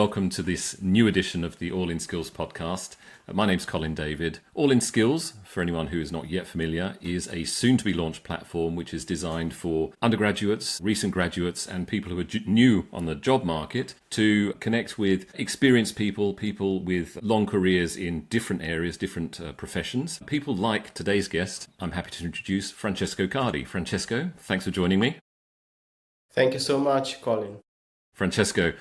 welcome to this new edition of the All in Skills podcast. My name's Colin David. All in Skills, for anyone who is not yet familiar, is a soon-to-be launched platform which is designed for undergraduates, recent graduates, and people who are new on the job market to connect with experienced people, people with long careers in different areas, different professions. People like today's guest. I'm happy to introduce Francesco Cardi. Francesco, thanks for joining me. Thank you so much, Colin. Francesco,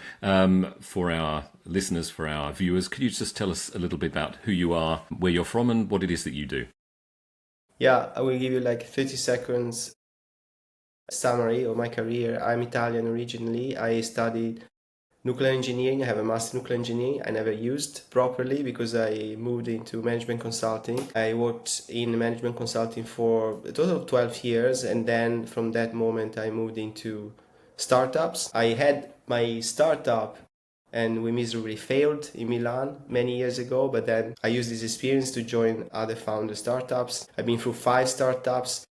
for our listeners, for our viewers, could you just tell us a little bit about who you are, where you're from, and what it is that you do? Yeah, I will give you like 30 seconds summary of my career. I'm Italian originally. I studied nuclear engineering. I have a master in nuclear engineering. I never used properly because I moved into management consulting. I worked in management consulting for a total of 12 years. And then from that moment, I moved into startups. I had my startup and we miserably failed in Milan many years ago, but then I used this experience to join other founder startups. I've been through 5 startups,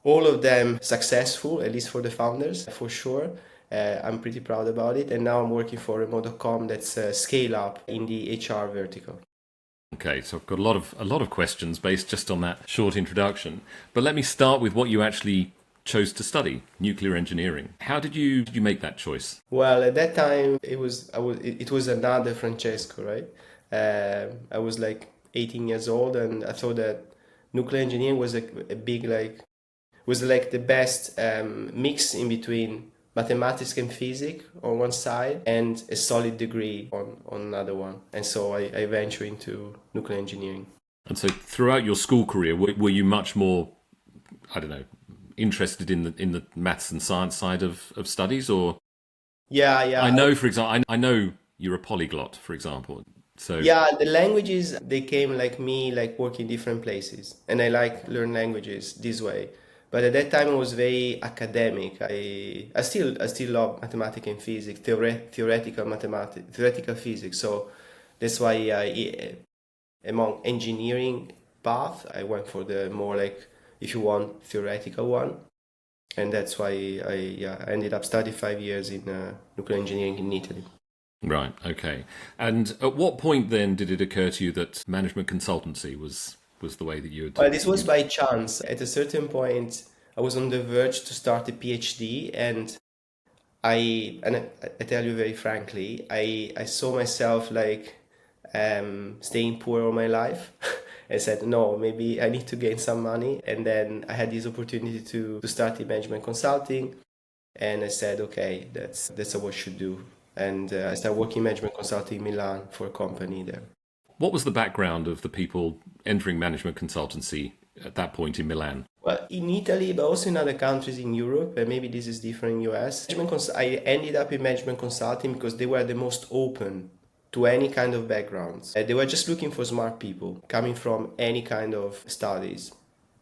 all of them successful, at least for the founders, for sure. I'm pretty proud about it. And now I'm working for remote.com that's a scale up in the HR vertical. Okay, so I've got a lot of questions based just on that short introduction. But let me start with what you actually chose to study, nuclear engineering. How did you make that choice? Well, at that time it was another Francesco, right? I was like 18 years old, and I thought that nuclear engineering was a big was like the best mix in between mathematics and physics on one side and a solid degree on another one. And so I ventured into nuclear engineering. And so throughout your school career, were you much more, I don't know, interested in the maths and science side of studies, or? Yeah. I know, for example, I know you're a polyglot, for example. So yeah, the languages, they came like me, like work in different places, and I like learn languages this way. But at that time, it was very academic. I still love mathematics and physics, theoretical mathematics, theoretical physics. So that's why among engineering path, I went for the more like, if you want, theoretical one. And that's why I ended up studying 5 years in nuclear engineering in Italy. Right, okay. And at what point then did it occur to you that management consultancy was the way that you would? Well, this was by chance. At a certain point, I was on the verge to start a PhD, and I tell you very frankly, I saw myself like staying poor all my life. I said, no, maybe I need to gain some money. And then I had this opportunity to start in management consulting. And I said, okay, that's what I should do. And I started working in management consulting in Milan for a company there. What was the background of the people entering management consultancy at that point in Milan? Well, in Italy, but also in other countries in Europe, and maybe this is different in US. I ended up in management consulting because they were the most open to any kind of backgrounds. They were just looking for smart people coming from any kind of studies,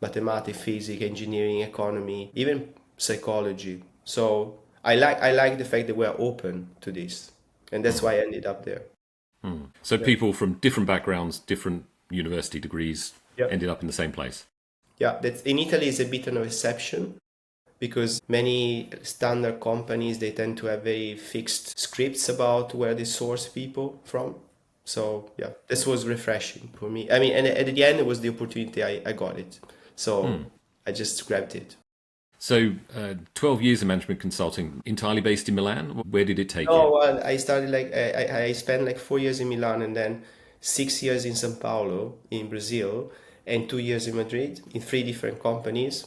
mathematics, physics, engineering, economy, even psychology. So I like the fact that we're open to this, and that's why I ended up there. So people from different backgrounds, different university degrees, Yep. ended up in the same place. Yeah, that in Italy is a bit of an exception because many standard companies, they tend to have very fixed scripts about where they source people from. So yeah, this was refreshing for me. I mean, and at the end, it was the opportunity. I got it. So I just grabbed it. So 12 years of management consulting, entirely based in Milan. Where did it take you? Oh, well, I started like, I spent like 4 years in Milan and then 6 years in São Paulo in Brazil and 2 years in Madrid in 3 different companies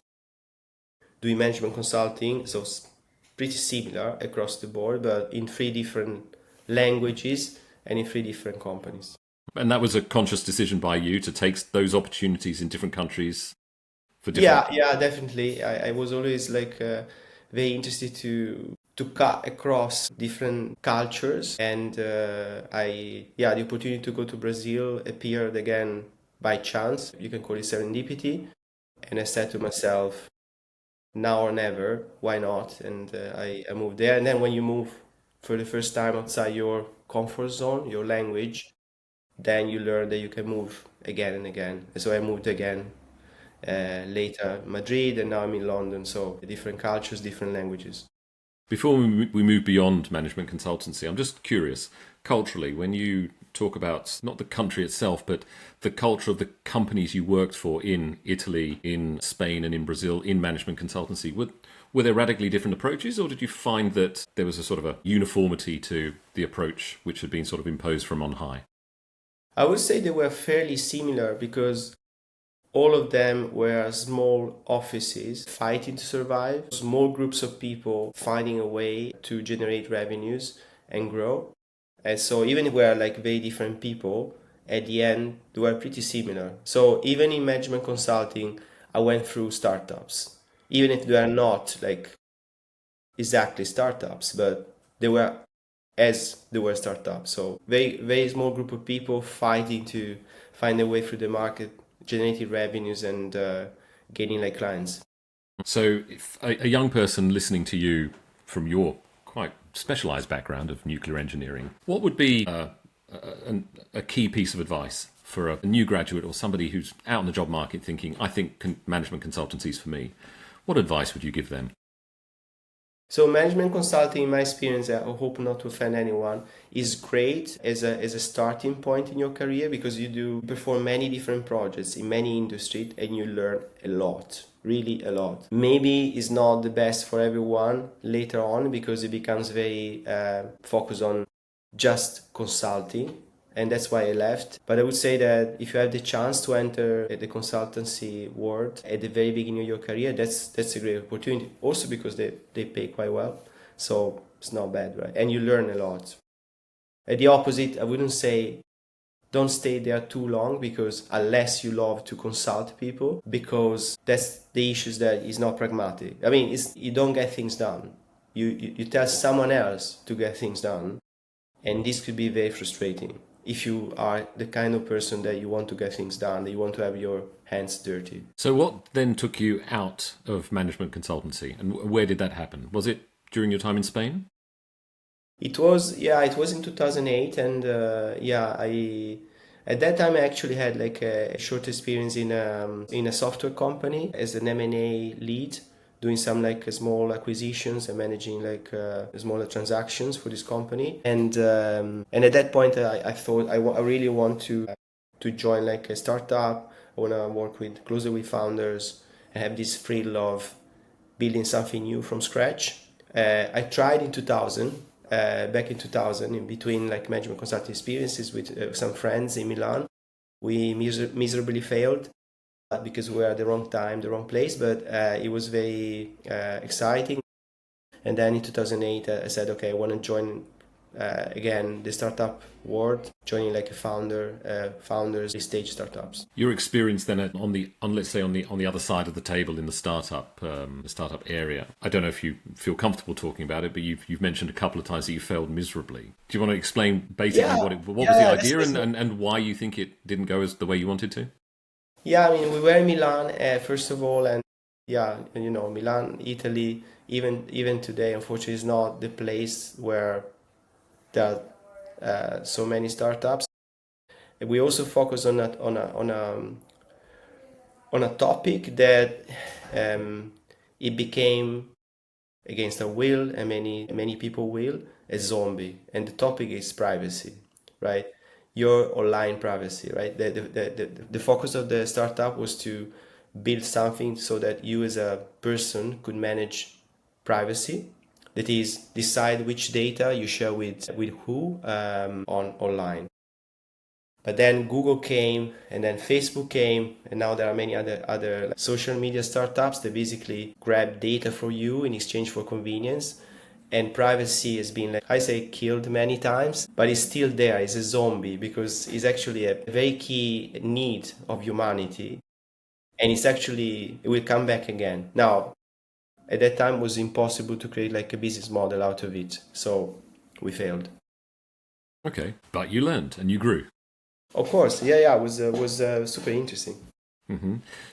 doing management consulting. So it's pretty similar across the board, but in 3 different languages and in 3 different companies. And that was a conscious decision by you to take those opportunities in different countries for different... Yeah, definitely. I was always like very interested to cut across different cultures, and the opportunity to go to Brazil appeared again by chance. You can call it serendipity, and I said to myself, now or never, why not? And I moved there. And then when you move for the first time outside your comfort zone, your language, then you learn that you can move again and again. And so I moved again. Later Madrid, and now I'm in London. So different cultures, different languages. Before we move beyond management consultancy, I'm just curious, culturally, when you talk about not the country itself, but the culture of the companies you worked for in Italy, in Spain, and in Brazil in management consultancy, were there radically different approaches, or did you find that there was a sort of a uniformity to the approach which had been sort of imposed from on high? I would say they were fairly similar because all of them were small offices fighting to survive, small groups of people finding a way to generate revenues and grow. And so even if we are like very different people, at the end they were pretty similar. So even in management consulting, I went through startups, even if they are not like exactly startups, but they were they were startups. So very small group of people fighting to find a way through the market, generating revenues and gaining like clients. So, if a young person listening to you from your quite specialized background of nuclear engineering, what would be a key piece of advice for a new graduate or somebody who's out in the job market thinking, I think management consultancy is for me? What advice would you give them? So management consulting, in my experience, I hope not to offend anyone, is great as a starting point in your career because you do perform many different projects in many industries and you learn a lot, really a lot. Maybe it's not the best for everyone later on because it becomes very focused on just consulting, and that's why I left. But I would say that if you have the chance to enter the consultancy world at the very beginning of your career, that's a great opportunity. Also because they pay quite well, so it's not bad, right? And you learn a lot. At the opposite, I wouldn't say don't stay there too long because unless you love to consult people, because that's the issues that is not pragmatic. I mean, you don't get things done. You tell someone else to get things done, and this could be very frustrating if you are the kind of person that you want to get things done, that you want to have your hands dirty. So, what then took you out of management consultancy, and where did that happen? Was it during your time in Spain? It was in 2008, and I at that time I actually had like a short experience in a software company as an M&A lead, doing some like small acquisitions and managing like smaller transactions for this company. And at that point I thought I really want to join like a startup. I want to work with closely with founders and have this thrill of building something new from scratch. I tried in 2000, back in 2000, in between like management consulting experiences with some friends in Milan. We miserably failed because we were at the wrong time, the wrong place, but it was very exciting. And then in 2008, I said, okay, I want to join again the startup world, joining like a founders stage startups. Your experience then let's say on the other side of the table in the startup area. I don't know if you feel comfortable talking about it, but you've mentioned a couple of times that you failed miserably. Do you want to explain basically what was the idea and why you think it didn't go as the way you wanted to? Yeah, I mean, we were in Milan first of all, and yeah, you know, Milan, Italy, even today, unfortunately, is not the place where there are so many startups. We also focus on a topic that it became against our will, and many people will, a zombie, and the topic is privacy, right? Your online privacy, right? The focus of the startup was to build something so that you as a person could manage privacy, that is decide which data you share with who on online. But then Google came, and then Facebook came, and now there are many other social media startups that basically grab data for you in exchange for convenience. And privacy has been, like I say, killed many times, but it's still there. It's a zombie because it's actually a very key need of humanity, and it will come back again. Now, at that time, it was impossible to create like a business model out of it, so we failed. Okay, but you learned and you grew. Of course, yeah, it was super interesting.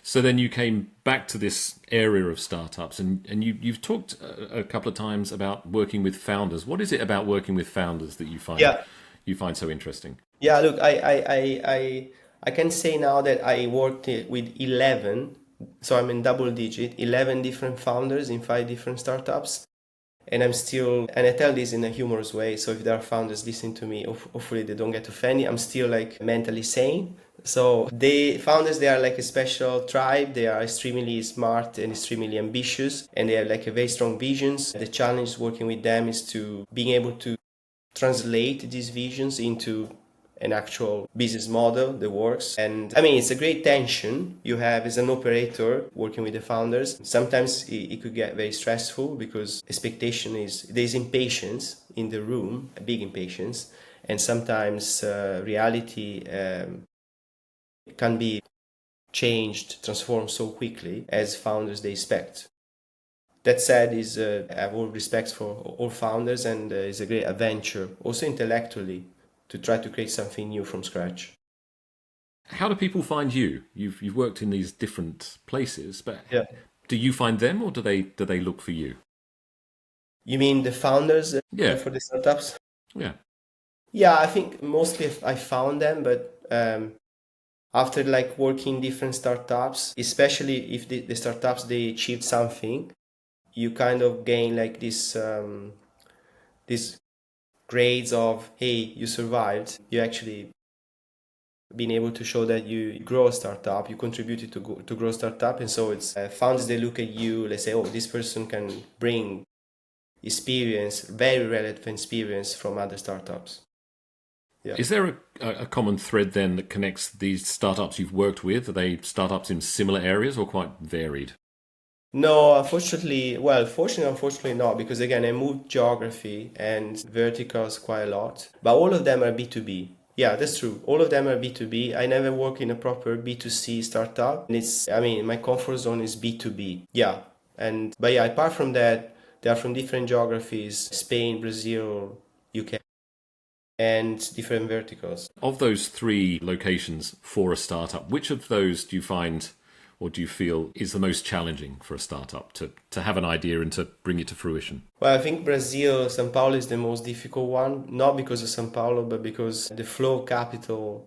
So then you came back to this area of startups, and you've talked a couple of times about working with founders. What is it about working with founders that Yeah, you find so interesting? yeah. Look, I can say now that I worked with 11, so I'm in double digit, 11 different founders in 5 different startups, and I tell this in a humorous way. So if there are founders listening to me, hopefully they don't get offended. I'm still like mentally sane. So they are like a special tribe. They are extremely smart and extremely ambitious, and they have like a very strong visions. The challenge working with them is to being able to translate these visions into an actual business model that works. And I mean, it's a great tension you have as an operator working with the founders. Sometimes it could get very stressful because there's impatience in the room, a big impatience, and sometimes reality can be changed, transformed so quickly as founders they expect. That said, I have all respects for all founders, and it's a great adventure, also intellectually, to try to create something new from scratch. How do people find you? You've worked in these different places, but Yeah. do you find them, or do they look for you? You mean the founders Yeah, for the startups? yeah. Yeah, I think mostly I found them, but after like working in different startups, especially if the startups they achieved something, you kind of gain like this grades of, hey, you survived, you actually been able to show that you grow a startup, you contributed to grow a startup. And so it's founders, they look at you, they say, oh, this person can bring experience, very relevant experience from other startups. Yeah. Is there a common thread then that connects these startups you've worked with? Are they startups in similar areas or quite varied? No, unfortunately not, because again, I moved geography and verticals quite a lot, but all of them are B2B. Yeah, that's true. All of them are B2B. I never work in a proper B2C startup. And my comfort zone is B2B. Yeah. But yeah, apart from that, they are from different geographies, Spain, Brazil, UK, and different verticals. Of those three locations for a startup, which of those do you find or do you feel is the most challenging for a startup to have an idea and to bring it to fruition? Well, I think Brazil, São Paulo is the most difficult one, not because of São Paulo, but because the flow of capital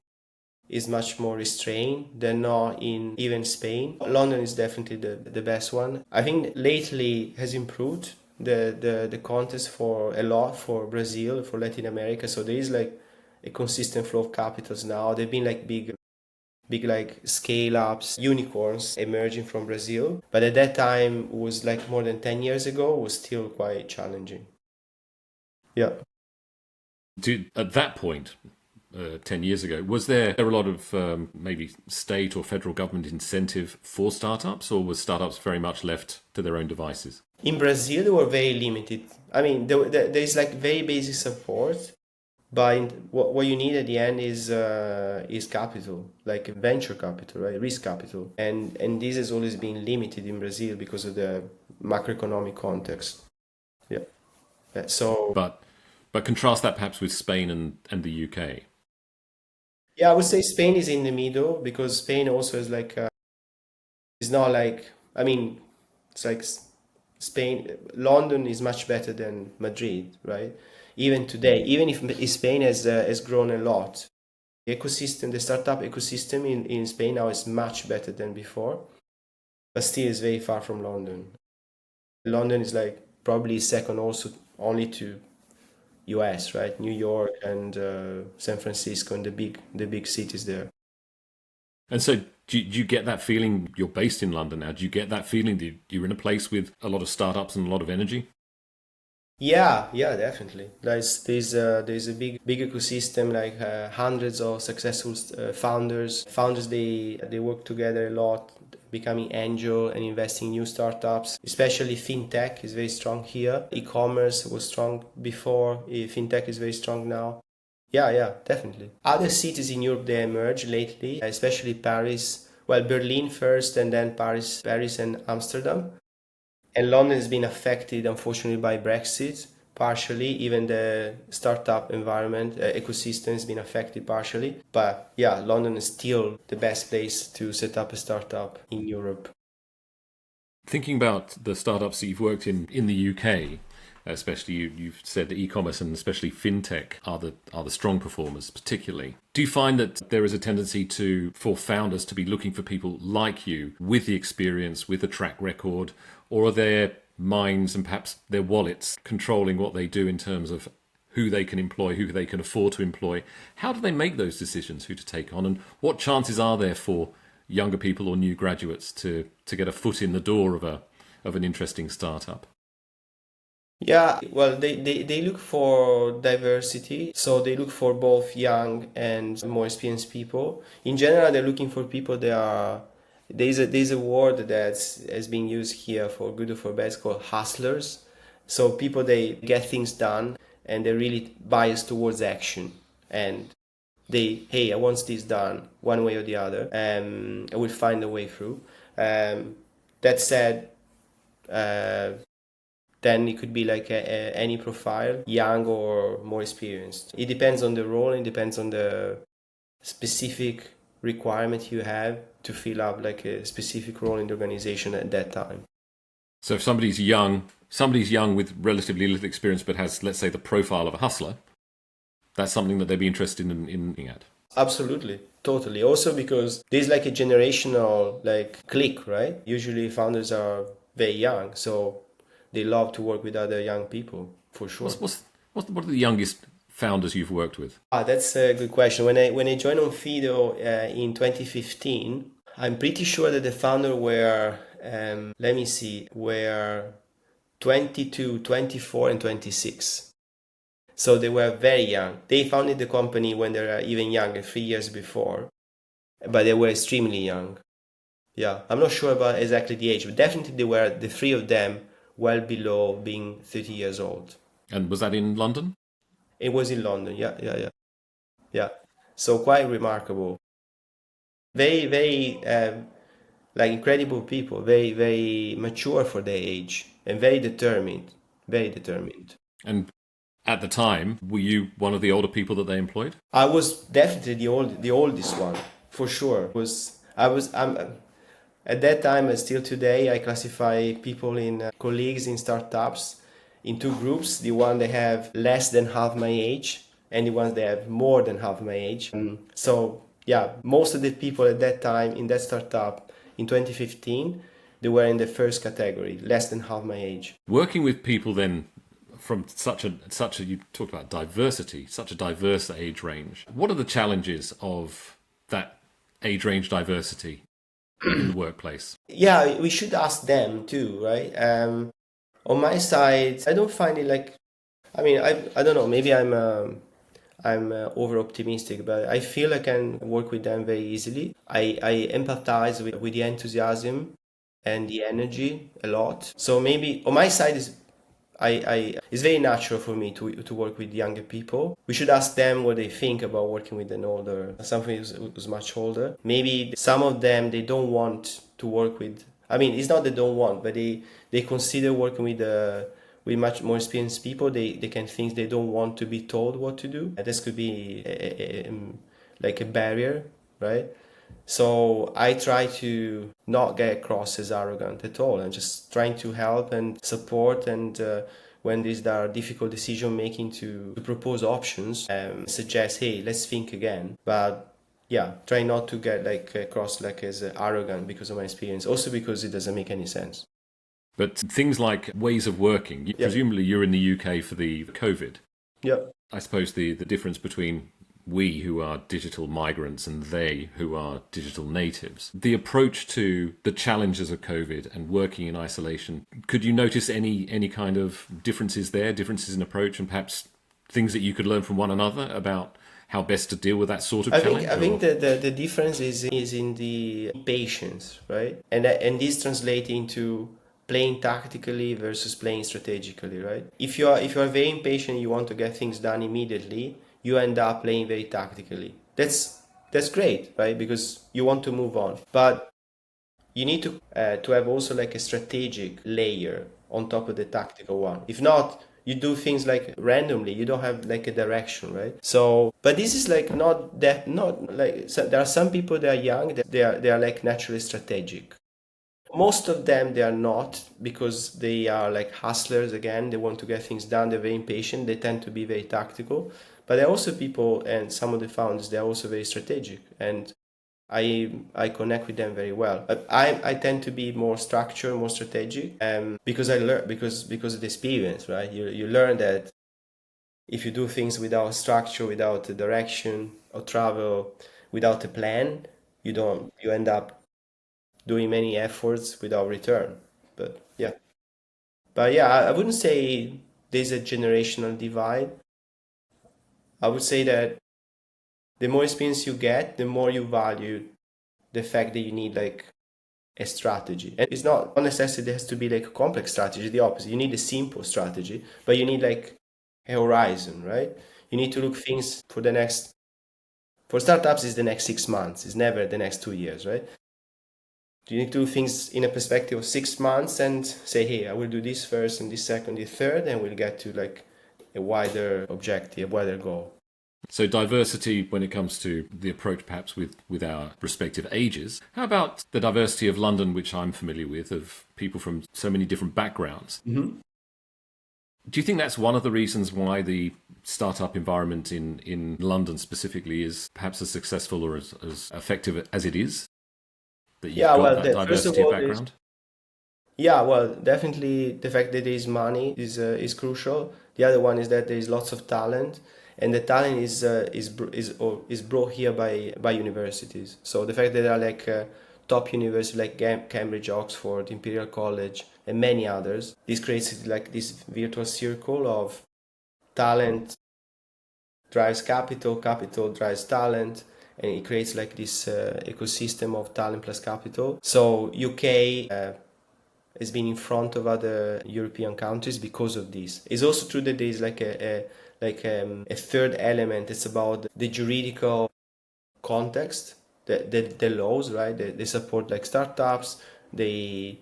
is much more restrained than not in even Spain. London is definitely the best one. I think lately has improved the contest for a lot for Brazil, for Latin America. So there is like a consistent flow of capitals now. They've been like big like scale ups, unicorns emerging from Brazil. But at that time it was like more than 10 years ago, it was still quite challenging. Yeah. At that point, 10 years ago, was there a lot of maybe state or federal government incentive for startups, or was startups very much left to their own devices? In Brazil, they were very limited. I mean, there's like very basic support, but what you need at the end is capital, like venture capital, right? Risk capital, and this has always been limited in Brazil because of the macroeconomic context. Yeah. So But contrast that perhaps with Spain and the UK. yeah, I would say Spain is in the middle because Spain also is like it's not like, I mean, it's like Spain, London is much better than Madrid, right? Even today, even if Spain has grown a lot, the startup ecosystem in Spain now is much better than before, but still is very far from London. London is like probably second also only to US, right? New York and San Francisco and the big cities there. And so, do you get that feeling? You're based in London now. Do you get that feeling that you're in a place with a lot of startups and a lot of energy? Yeah, definitely. There's a big ecosystem, like hundreds of successful founders. Founders they work together a lot, becoming angel and investing in new startups. Especially fintech is very strong here. E-commerce was strong before. Fintech is very strong now. Yeah, definitely. Other cities in Europe they emerged lately, especially Paris. Well, Berlin first, and then Paris and Amsterdam. And London has been affected, unfortunately, by Brexit, partially. Even the startup environment, ecosystem has been affected partially. But yeah, London is still the best place to set up a startup in Europe. Thinking about the startups that you've worked in the UK, especially you've said that e-commerce and especially fintech are the strong performers, particularly. Do you find that there is a tendency for founders to be looking for people like you with the experience, with the track record, or are there minds and perhaps their wallets controlling what they do in terms of who they can employ, who they can afford to employ. How do they make those decisions, who to take on, and what chances are there for younger people or new graduates to get a foot in the door of an interesting startup? Yeah, well, they look for diversity. So they look for both young and more experienced people. In general, they're looking for people that are, there's a word that's has been used here for good or for bad, it's called hustlers. So people, they get things done and they're really biased towards action. And hey, I want this done one way or the other. I will find a way through. That said, then it could be like any profile, young or more experienced. It depends on the role, it depends on the specific requirement you have to fill up like a specific role in the organization at that time. So if somebody's young with relatively little experience but has, let's say, the profile of a hustler, that's something that they'd be interested in looking at. Absolutely. Totally. Also because there's like a generational like clique, right? Usually founders are very young, so they love to work with other young people, for sure. What are the youngest founders you've worked with? That's a good question. When I joined on Fido in 2015, I'm pretty sure that the founder were were 22, 24, and 26. So they were very young. They founded the company when they were even younger, 3 years before, but they were extremely young. Yeah, I'm not sure about exactly the age, but definitely they were, the three of them, well below being 30 years old. And was that in London? It was in London. Yeah. So quite remarkable. Very, very like incredible people. Very, very mature for their age and very determined. Very determined. And at the time, were you one of the older people that they employed? I was definitely the oldest one, for sure. I'm at that time and still today. I classify people in colleagues in startups in two groups: the one that have less than half my age, and the ones that have more than half my age. So yeah, most of the people at that time in that startup in 2015, they were in the first category, less than half my age. Working with people then from such a you talked about diversity, such a diverse age range. What are the challenges of that age range diversity in the workplace? Yeah, we should ask them too, right? On my side, I don't find it like, I mean, I don't know, maybe I'm over optimistic, but I feel I can work with them very easily. I empathize with the enthusiasm and the energy a lot. So maybe on my side is it's very natural for me to work with younger people. We should ask them what they think about working with an older, somebody who's much older. Maybe some of them, they don't want to work with, I mean, it's not they don't want, but they consider working with much more experienced people. They can think they don't want to be told what to do. This could be like a barrier, right? So I try to not get across as arrogant at all, and just trying to help and support, and when there are difficult decision making, to propose options and suggest, hey, let's think again. But yeah, try not to get like across like as arrogant because of my experience, also because it doesn't make any sense. But things like ways of working, presumably you're in the UK for the COVID. Yeah. I suppose the difference between we who are digital migrants and they who are digital natives, the approach to the challenges of COVID and working in isolation, could you notice any kind of differences there, differences in approach, and perhaps things that you could learn from one another about how best to deal with that sort of challenge? I think that the difference is in the patience, right? And this translates into playing tactically versus playing strategically, right? If you are very impatient, you want to get things done immediately, you end up playing very tactically. That's great, right? Because you want to move on, but you need to have also like a strategic layer on top of the tactical one. If not, you do things like randomly, you don't have like a direction, right? So but this is like not like, so there are some people that are young that they are like naturally strategic. Most of them, they are not, because they are like hustlers again. They want to get things done. They're very impatient. They tend to be very tactical. But there are also people, and some of the founders, they're also very strategic. And I connect with them very well. I tend to be more structured, more strategic, because I learn because of the experience, right? You learn that if you do things without structure, without a direction or travel, without a plan, you end up doing many efforts without return. But yeah, I wouldn't say there's a generational divide. I would say that the more experience you get, the more you value the fact that you need like a strategy. And it's not necessarily it has to be like a complex strategy, the opposite. You need a simple strategy, but you need like a horizon, right? You need to look things for the next, for startups, is the next 6 months, it's never the next 2 years, right? You need to do things in a perspective of 6 months and say, hey, I will do this first and this second, this third, and we'll get to like a wider objective, a wider goal. So diversity when it comes to the approach perhaps with our respective ages. How about the diversity of London, which I'm familiar with, of people from so many different backgrounds? Mm-hmm. Do you think that's one of the reasons why the startup environment in London specifically is perhaps as successful or as effective as it is? That you've Yeah, got well, that first of diversity of all, background? yeah, well, definitely the fact that there is money is crucial. The other one is that there is lots of talent, and the talent is brought here by universities. So the fact that there are like top universities like Cambridge, Oxford, Imperial College, and many others, this creates like this virtual circle of talent drives capital, capital drives talent, and it creates like this ecosystem of talent plus capital. So UK has been in front of other European countries because of this. It's also true that there is like a third element. It's about the juridical context, the laws, right? They support like startups. They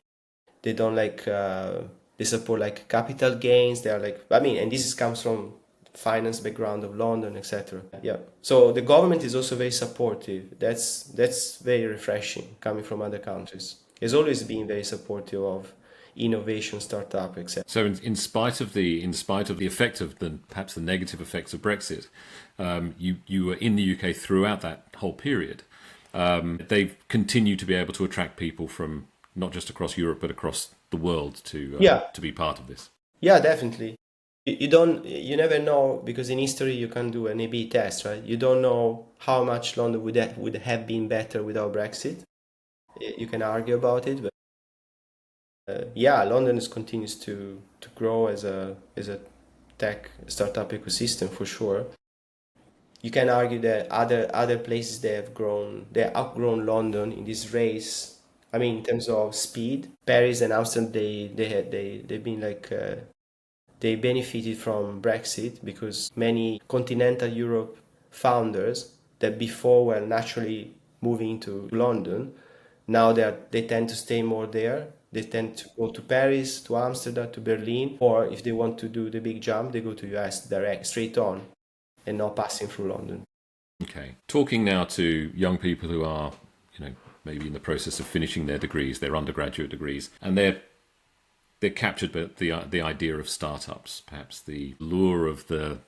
don't like they support like capital gains. They are like, I mean, and comes from finance background of London, etc. Yeah. So the government is also very supportive. That's very refreshing coming from other countries. It's always been very supportive of innovation, startup, etc. So, in spite of the effect of the perhaps the negative effects of Brexit, you were in the UK throughout that whole period. They've continued to be able to attract people from not just across Europe but across the world Yeah, to be part of this. yeah, definitely. You never know because in history you can do an A/B test, right? You don't know how much London would have been better without Brexit. You can argue about it, but yeah, London continues to grow as a tech startup ecosystem for sure. You can argue that other places they outgrown London in this race. I mean, in terms of speed, Paris and Amsterdam they've been like they benefited from Brexit because many continental Europe founders that before were naturally moving to London, now they tend to stay more there. They tend to go to Paris, to Amsterdam, to Berlin, or if they want to do the big jump, they go to US direct, straight on, and not passing through London. Okay. Talking now to young people who are, maybe in the process of finishing their degrees, their undergraduate degrees, and they're captured by the idea of startups, perhaps the lure of the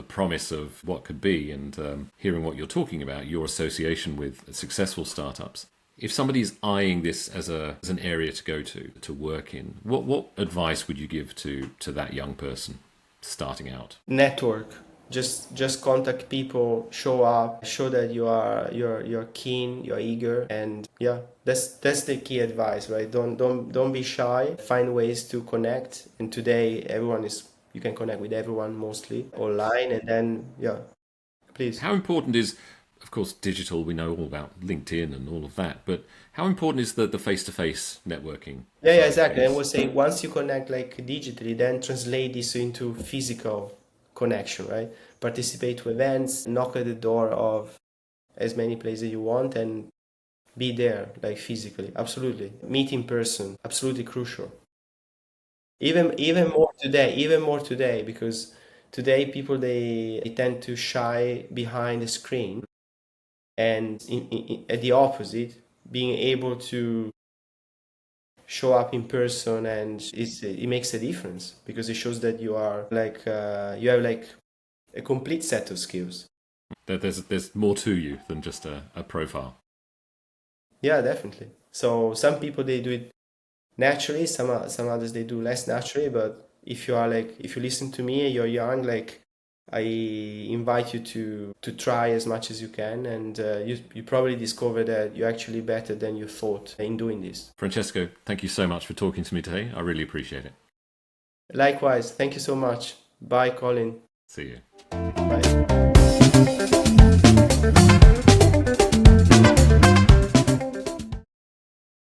promise of what could be, and hearing what you're talking about, your association with successful startups. If somebody's eyeing this as an area to go to work in, what advice would you give to that young person starting out? Network. Just contact people, show up, show that you're keen, you're eager, and yeah, that's the key advice, right? Don't be shy. Find ways to connect. And today, you can connect with everyone mostly online, and then yeah, please. How important is, of course, digital? We know all about LinkedIn and all of that, but how important is the face-to-face networking Yeah, side of exactly. I things? would say once you connect like digitally, then translate this into physical connection, right? Participate to events, knock at the door of as many places you want, and be there like physically. Absolutely. Meet in person. Absolutely crucial. Even more today, because today people they tend to shy behind the screen, and at the opposite, being able to show up in person and it makes a difference because it shows that you are like you have like a complete set of skills. There's more to you than just a profile. Yeah, definitely. So some people they do it naturally, some others they do less naturally. But if you are like, if you listen to me, you're young, like I invite you to try as much as you can, and you probably discover that you're actually better than you thought in doing this. Francesco, thank you so much for talking to me today. I really appreciate it. Likewise, thank you so much. Bye, Colin. See you.